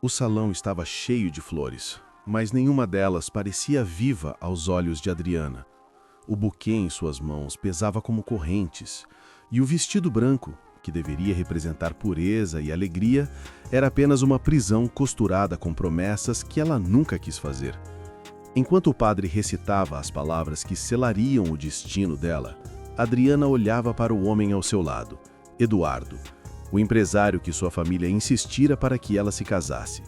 O salão estava cheio de flores, mas nenhuma delas parecia viva aos olhos de Adriana. O buquê em suas mãos pesava como correntes, e o vestido branco, que deveria representar pureza e alegria, era apenas uma prisão costurada com promessas que ela nunca quis fazer. Enquanto o padre recitava as palavras que selariam o destino dela, Adriana olhava para o homem ao seu lado, Eduardo, o empresário que sua família insistira para que ela se casasse.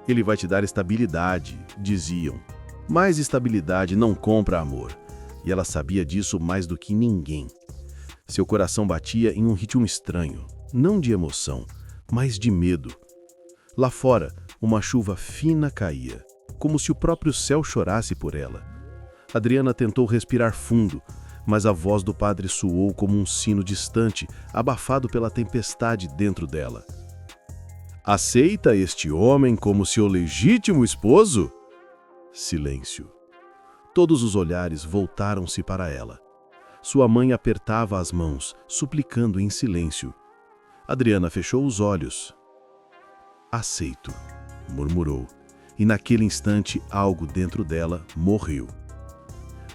Ele vai te dar estabilidade, diziam, mas estabilidade não compra amor, e ela sabia disso mais do que ninguém. Seu coração batia em um ritmo estranho, não de emoção, mas de medo. Lá fora, uma chuva fina caía, como se o próprio céu chorasse por ela. Adriana tentou respirar fundo, mas a voz do padre soou como um sino distante, abafado pela tempestade dentro dela. Aceita este homem como seu legítimo esposo? Silêncio. Todos os olhares voltaram-se para ela. Sua mãe apertava as mãos, suplicando em silêncio. Adriana fechou os olhos. Aceito, murmurou, e naquele instante algo dentro dela morreu.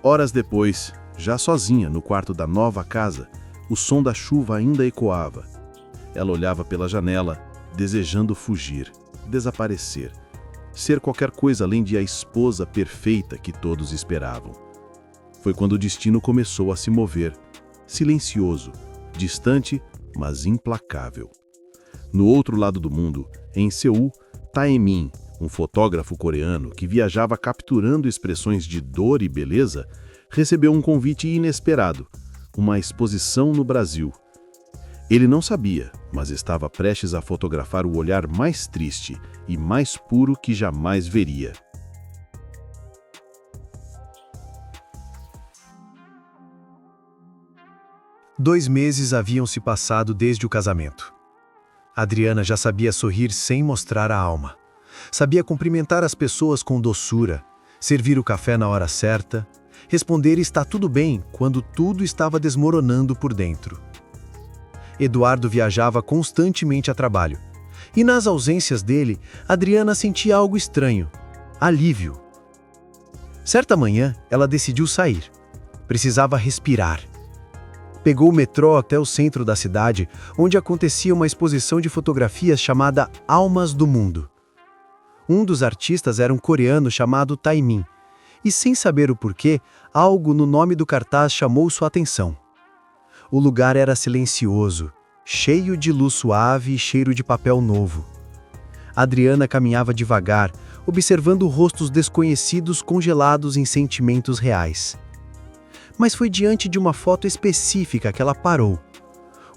Horas depois, já sozinha no quarto da nova casa, o som da chuva ainda ecoava. Ela olhava pela janela, desejando fugir, desaparecer, ser qualquer coisa além de a esposa perfeita que todos esperavam. Foi quando o destino começou a se mover, silencioso, distante, mas implacável. No outro lado do mundo, em Seul, Taemin, um fotógrafo coreano que viajava capturando expressões de dor e beleza, recebeu um convite inesperado, uma exposição no Brasil. Ele não sabia, mas estava prestes a fotografar o olhar mais triste e mais puro que jamais veria. Dois meses haviam se passado desde o casamento. Adriana já sabia sorrir sem mostrar a alma. Sabia cumprimentar as pessoas com doçura, servir o café na hora certa, responder "está tudo bem" quando tudo estava desmoronando por dentro. Eduardo viajava constantemente a trabalho, e nas ausências dele, Adriana sentia algo estranho, alívio. Certa manhã, ela decidiu sair. Precisava respirar. Pegou o metrô até o centro da cidade, onde acontecia uma exposição de fotografias chamada Almas do Mundo. Um dos artistas era um coreano chamado Taemin, e sem saber o porquê, algo no nome do cartaz chamou sua atenção. O lugar era silencioso, cheio de luz suave e cheiro de papel novo. Adriana caminhava devagar, observando rostos desconhecidos congelados em sentimentos reais. Mas foi diante de uma foto específica que ela parou.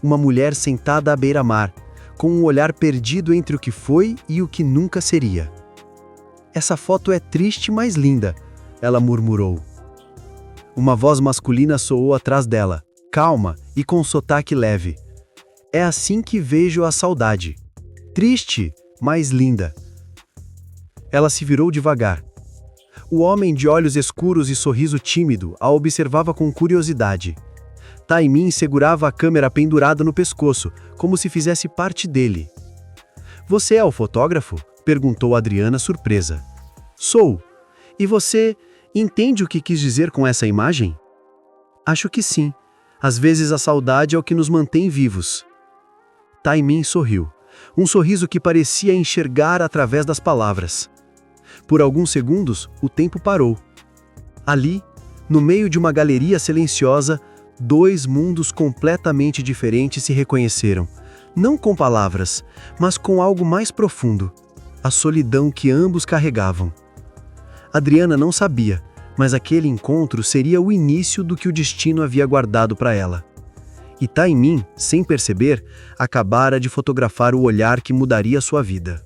Uma mulher sentada à beira-mar, com um olhar perdido entre o que foi e o que nunca seria. "Essa foto é triste, mas linda", ela murmurou. Uma voz masculina soou atrás dela, calma e com sotaque leve. "É assim que vejo a saudade. Triste, mas linda." Ela se virou devagar. O homem de olhos escuros e sorriso tímido a observava com curiosidade. Taemin segurava a câmera pendurada no pescoço, como se fizesse parte dele. "Você é o fotógrafo?", perguntou Adriana, surpresa. "Sou. E você entende o que quis dizer com essa imagem?" "Acho que sim. Às vezes a saudade é o que nos mantém vivos." Taemin sorriu, um sorriso que parecia enxergar através das palavras. Por alguns segundos, o tempo parou. Ali, no meio de uma galeria silenciosa, dois mundos completamente diferentes se reconheceram, não com palavras, mas com algo mais profundo, a solidão que ambos carregavam. Adriana não sabia, mas aquele encontro seria o início do que o destino havia guardado para ela. E Taemin, sem perceber, acabara de fotografar o olhar que mudaria sua vida.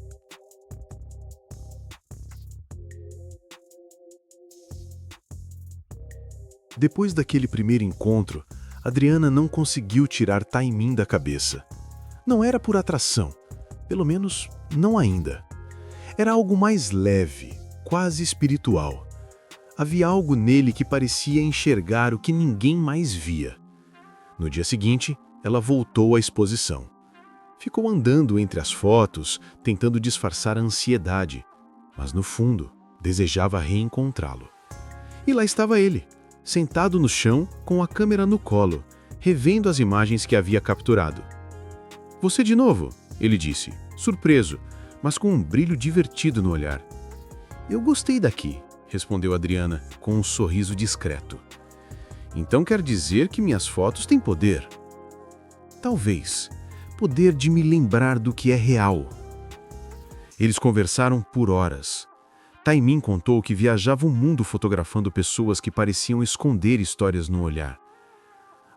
Depois daquele primeiro encontro, Adriana não conseguiu tirar Taemin da cabeça. Não era por atração, pelo menos não ainda. Era algo mais leve, quase espiritual. Havia algo nele que parecia enxergar o que ninguém mais via. No dia seguinte, ela voltou à exposição. Ficou andando entre as fotos, tentando disfarçar a ansiedade, mas no fundo, desejava reencontrá-lo. E lá estava ele, sentado no chão, com a câmera no colo, revendo as imagens que havia capturado. "Você de novo?", ele disse, surpreso, mas com um brilho divertido no olhar. "Eu gostei daqui", respondeu Adriana, com um sorriso discreto. "Então quer dizer que minhas fotos têm poder?" "Talvez. Poder de me lembrar do que é real." Eles conversaram por horas. Taimin contou que viajava o mundo fotografando pessoas que pareciam esconder histórias no olhar.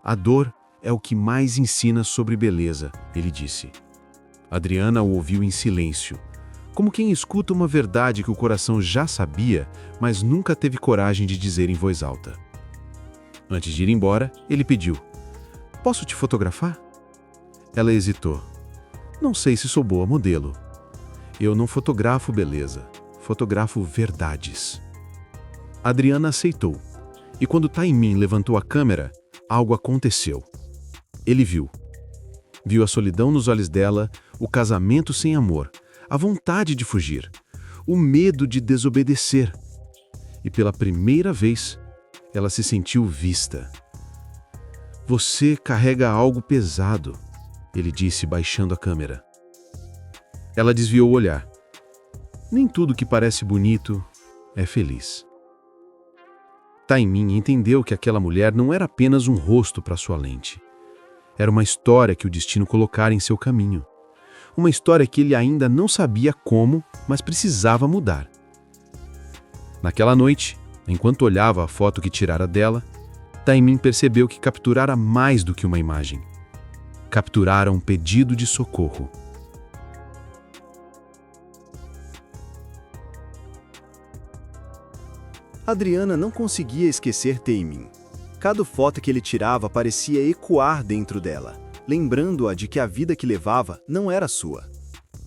"A dor é o que mais ensina sobre beleza", ele disse. Adriana o ouviu em silêncio, como quem escuta uma verdade que o coração já sabia, mas nunca teve coragem de dizer em voz alta. Antes de ir embora, ele pediu: "Posso te fotografar?" Ela hesitou. "Não sei se sou boa modelo. Eu não fotografo beleza, fotografo verdades." Adriana aceitou, e quando Taimin levantou a câmera, algo aconteceu. Ele viu. Viu a solidão nos olhos dela, o casamento sem amor, a vontade de fugir, o medo de desobedecer. E pela primeira vez, ela se sentiu vista. "Você carrega algo pesado", ele disse, baixando a câmera. Ela desviou o olhar. "Nem tudo que parece bonito é feliz." Taimin entendeu que aquela mulher não era apenas um rosto para sua lente. Era uma história que o destino colocara em seu caminho. Uma história que ele ainda não sabia como, mas precisava mudar. Naquela noite, enquanto olhava a foto que tirara dela, Taimin percebeu que capturara mais do que uma imagem. Capturara um pedido de socorro. Adriana não conseguia esquecer Taimin. Cada foto que ele tirava parecia ecoar dentro dela, lembrando-a de que a vida que levava não era sua.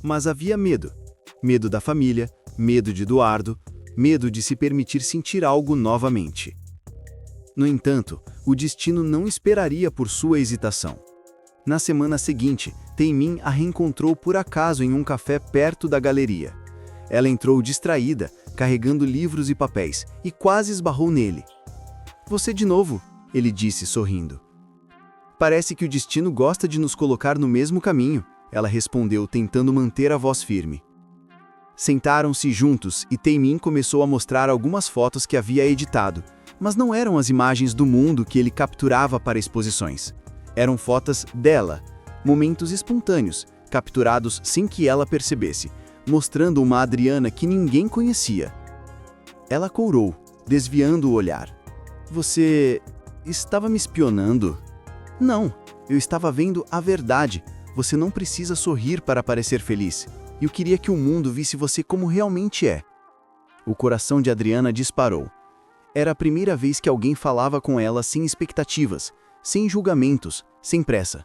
Mas havia medo. Medo da família, medo de Eduardo, medo de se permitir sentir algo novamente. No entanto, o destino não esperaria por sua hesitação. Na semana seguinte, Taimin a reencontrou por acaso em um café perto da galeria. Ela entrou distraída, carregando livros e papéis, e quase esbarrou nele. "Você de novo", ele disse sorrindo. "Parece que o destino gosta de nos colocar no mesmo caminho", ela respondeu, tentando manter a voz firme. Sentaram-se juntos e Taimin começou a mostrar algumas fotos que havia editado, mas não eram as imagens do mundo que ele capturava para exposições. Eram fotos dela, momentos espontâneos, capturados sem que ela percebesse, mostrando uma Adriana que ninguém conhecia. Ela courou, desviando o olhar. "Você estava me espionando?" "Não, eu estava vendo a verdade. Você não precisa sorrir para parecer feliz. Eu queria que o mundo visse você como realmente é." O coração de Adriana disparou. Era a primeira vez que alguém falava com ela sem expectativas, sem julgamentos, sem pressa.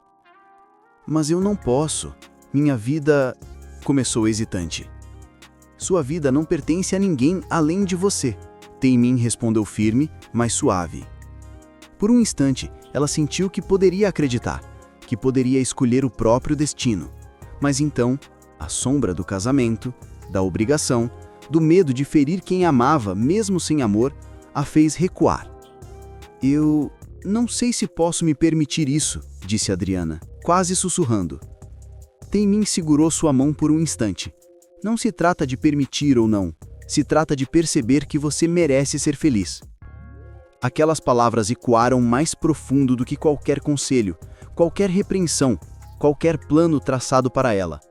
"Mas eu não posso. Minha vida..." começou hesitante. "Sua vida não pertence a ninguém além de você", Taimin respondeu firme, mas suave. Por um instante, ela sentiu que poderia acreditar, que poderia escolher o próprio destino. Mas então, a sombra do casamento, da obrigação, do medo de ferir quem amava, mesmo sem amor, a fez recuar. "Eu não sei se posso me permitir isso", disse Adriana, quase sussurrando. Taimin segurou sua mão por um instante. "Não se trata de permitir ou não, se trata de perceber que você merece ser feliz." Aquelas palavras ecoaram mais profundo do que qualquer conselho, qualquer repreensão, qualquer plano traçado para ela.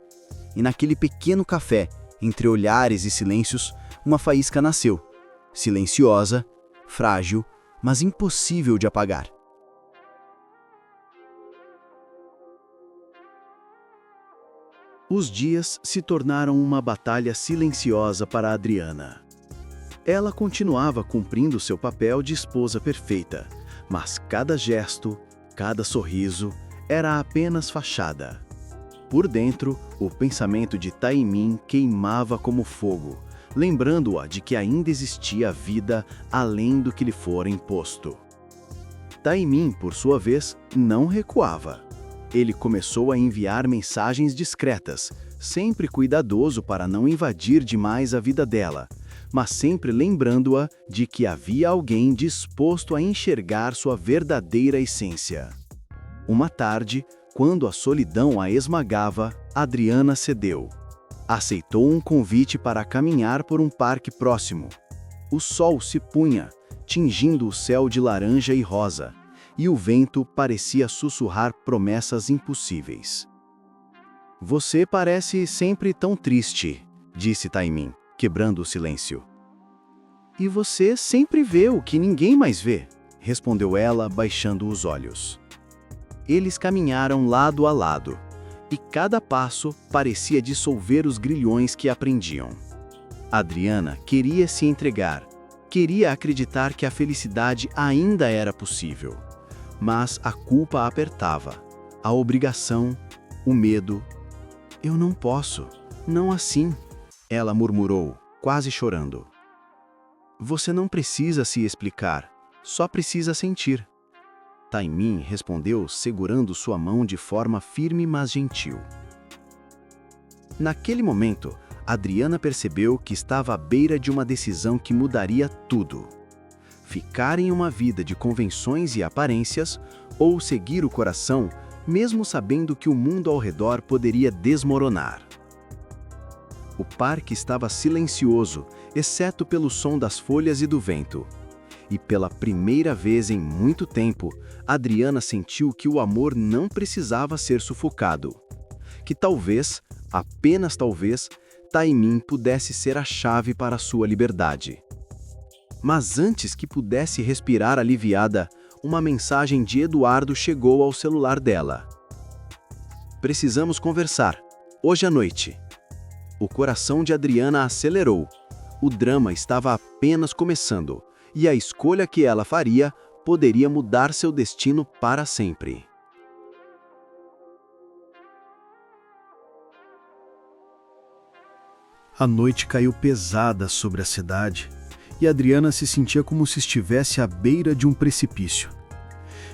E naquele pequeno café, entre olhares e silêncios, uma faísca nasceu. Silenciosa, frágil, mas impossível de apagar. Os dias se tornaram uma batalha silenciosa para Adriana. Ela continuava cumprindo seu papel de esposa perfeita, mas cada gesto, cada sorriso era apenas fachada. Por dentro, o pensamento de Taimin queimava como fogo, lembrando-a de que ainda existia vida além do que lhe fora imposto. Taimin, por sua vez, não recuava. Ele começou a enviar mensagens discretas, sempre cuidadoso para não invadir demais a vida dela, mas sempre lembrando-a de que havia alguém disposto a enxergar sua verdadeira essência. Uma tarde, quando a solidão a esmagava, Adriana cedeu. Aceitou um convite para caminhar por um parque próximo. O sol se punha, tingindo o céu de laranja e rosa, e o vento parecia sussurrar promessas impossíveis. "Você parece sempre tão triste", disse Taimin, quebrando o silêncio. "E você sempre vê o que ninguém mais vê", respondeu ela, baixando os olhos. Eles caminharam lado a lado, e cada passo parecia dissolver os grilhões que a prendiam. Adriana queria se entregar, queria acreditar que a felicidade ainda era possível. Mas a culpa a apertava, a obrigação, o medo. "Eu não posso, não assim", ela murmurou, quase chorando. "Você não precisa se explicar, só precisa sentir." Taimin respondeu segurando sua mão de forma firme mas gentil. Naquele momento, Adriana percebeu que estava à beira de uma decisão que mudaria tudo. Ficar em uma vida de convenções e aparências, ou seguir o coração, mesmo sabendo que o mundo ao redor poderia desmoronar. O parque estava silencioso, exceto pelo som das folhas e do vento. E pela primeira vez em muito tempo, Adriana sentiu que o amor não precisava ser sufocado. Que talvez, apenas talvez, Taimin pudesse ser a chave para a sua liberdade. Mas antes que pudesse respirar aliviada, uma mensagem de Eduardo chegou ao celular dela. "Precisamos conversar, hoje à noite." O coração de Adriana acelerou. O drama estava apenas começando, e a escolha que ela faria poderia mudar seu destino para sempre. A noite caiu pesada sobre a cidade, e Adriana se sentia como se estivesse à beira de um precipício.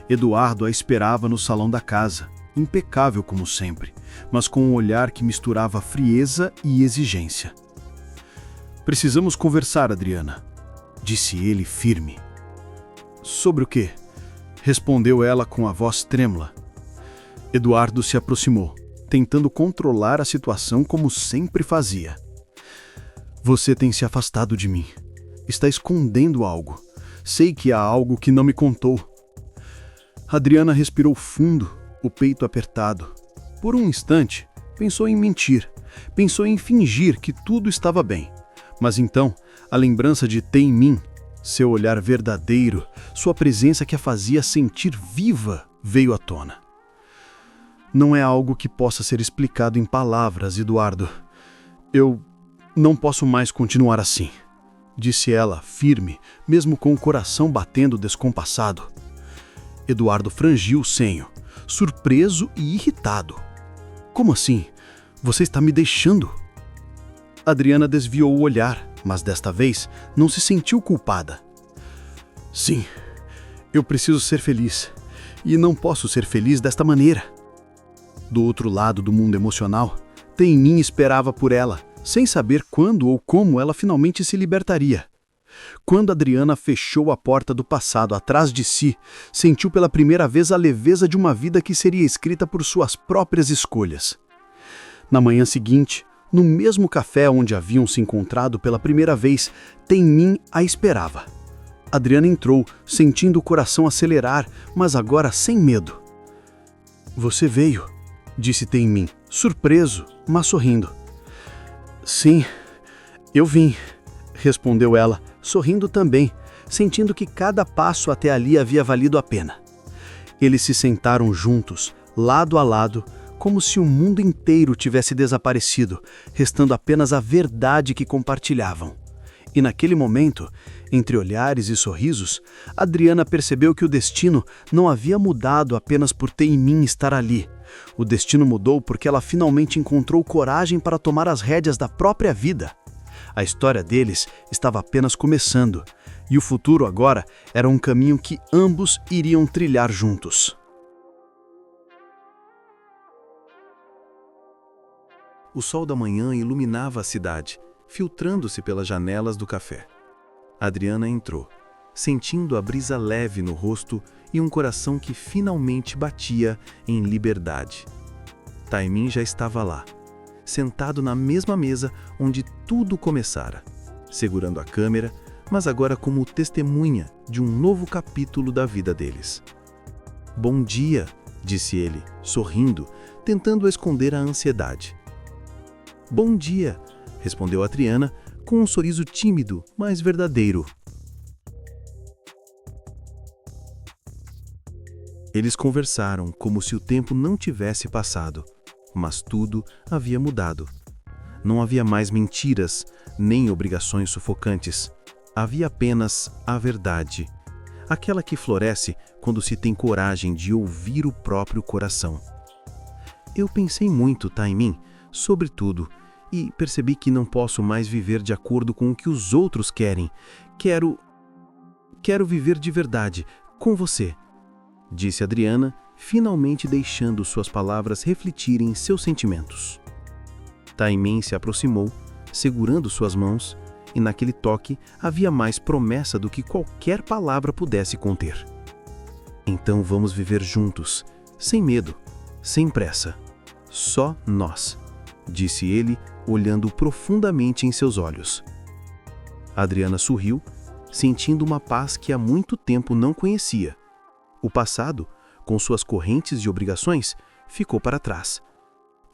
Eduardo a esperava no salão da casa, impecável como sempre, mas com um olhar que misturava frieza e exigência. "Precisamos conversar, Adriana", disse ele firme. "Sobre o quê?", respondeu ela com a voz trêmula. Eduardo se aproximou, tentando controlar a situação como sempre fazia. "Você tem se afastado de mim. Está escondendo algo. Sei que há algo que não me contou." Adriana respirou fundo, o peito apertado. Por um instante, pensou em mentir, pensou em fingir que tudo estava bem. Mas então, a lembrança de Taimin, seu olhar verdadeiro, sua presença que a fazia sentir viva, veio à tona. "Não é algo que possa ser explicado em palavras, Eduardo. Eu não posso mais continuar assim", disse ela, firme, mesmo com o coração batendo descompassado. Eduardo franziu o senho, surpreso e irritado. "Como assim? Você está me deixando?" Adriana desviou o olhar, mas desta vez não se sentiu culpada. "Sim, eu preciso ser feliz, e não posso ser feliz desta maneira." Do outro lado do mundo emocional, Taimin esperava por ela, sem saber quando ou como ela finalmente se libertaria. Quando Adriana fechou a porta do passado atrás de si, sentiu pela primeira vez a leveza de uma vida que seria escrita por suas próprias escolhas. Na manhã seguinte, no mesmo café onde haviam se encontrado pela primeira vez, Taimin a esperava. Adriana entrou, sentindo o coração acelerar, mas agora sem medo. "Você veio", disse Taimin, surpreso, mas sorrindo. "Sim, eu vim", respondeu ela, sorrindo também, sentindo que cada passo até ali havia valido a pena. Eles se sentaram juntos, lado a lado, como se o mundo inteiro tivesse desaparecido, restando apenas a verdade que compartilhavam. E naquele momento, entre olhares e sorrisos, Adriana percebeu que o destino não havia mudado apenas por Taimin estar ali. O destino mudou porque ela finalmente encontrou coragem para tomar as rédeas da própria vida. A história deles estava apenas começando, e o futuro agora era um caminho que ambos iriam trilhar juntos. O sol da manhã iluminava a cidade, filtrando-se pelas janelas do café. Adriana entrou, sentindo a brisa leve no rosto e um coração que finalmente batia em liberdade. Taimin já estava lá, sentado na mesma mesa onde tudo começara, segurando a câmera, mas agora como testemunha de um novo capítulo da vida deles. "Bom dia", disse ele, sorrindo, tentando esconder a ansiedade. "Bom dia", respondeu Adriana, com um sorriso tímido, mas verdadeiro. Eles conversaram como se o tempo não tivesse passado, mas tudo havia mudado. Não havia mais mentiras, nem obrigações sufocantes. Havia apenas a verdade, aquela que floresce quando se tem coragem de ouvir o próprio coração. "Eu pensei muito, Taimin, sobre tudo, e percebi que não posso mais viver de acordo com o que os outros querem. Quero viver de verdade, com você", disse Adriana, finalmente deixando suas palavras refletirem seus sentimentos. Taimin se aproximou, segurando suas mãos, e naquele toque havia mais promessa do que qualquer palavra pudesse conter. "Então vamos viver juntos, sem medo, sem pressa. Só nós", disse ele, olhando profundamente em seus olhos. Adriana sorriu, sentindo uma paz que há muito tempo não conhecia. O passado, com suas correntes e obrigações, ficou para trás.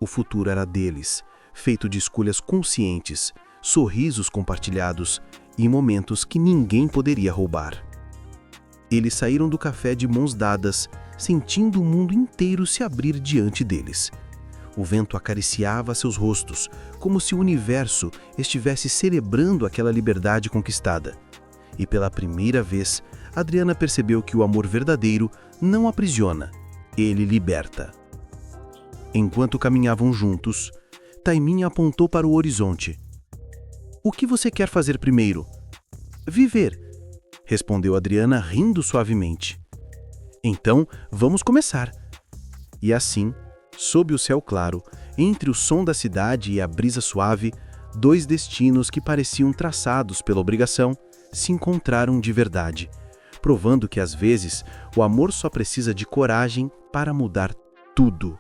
O futuro era deles, feito de escolhas conscientes, sorrisos compartilhados e momentos que ninguém poderia roubar. Eles saíram do café de mãos dadas, sentindo o mundo inteiro se abrir diante deles. O vento acariciava seus rostos, como se o universo estivesse celebrando aquela liberdade conquistada. E pela primeira vez, Adriana percebeu que o amor verdadeiro não aprisiona, ele liberta. Enquanto caminhavam juntos, Taimin apontou para o horizonte. "O que você quer fazer primeiro?" "Viver", respondeu Adriana, rindo suavemente. "Então, vamos começar." E assim, sob o céu claro, entre o som da cidade e a brisa suave, dois destinos que pareciam traçados pela obrigação se encontraram de verdade, provando que às vezes o amor só precisa de coragem para mudar tudo.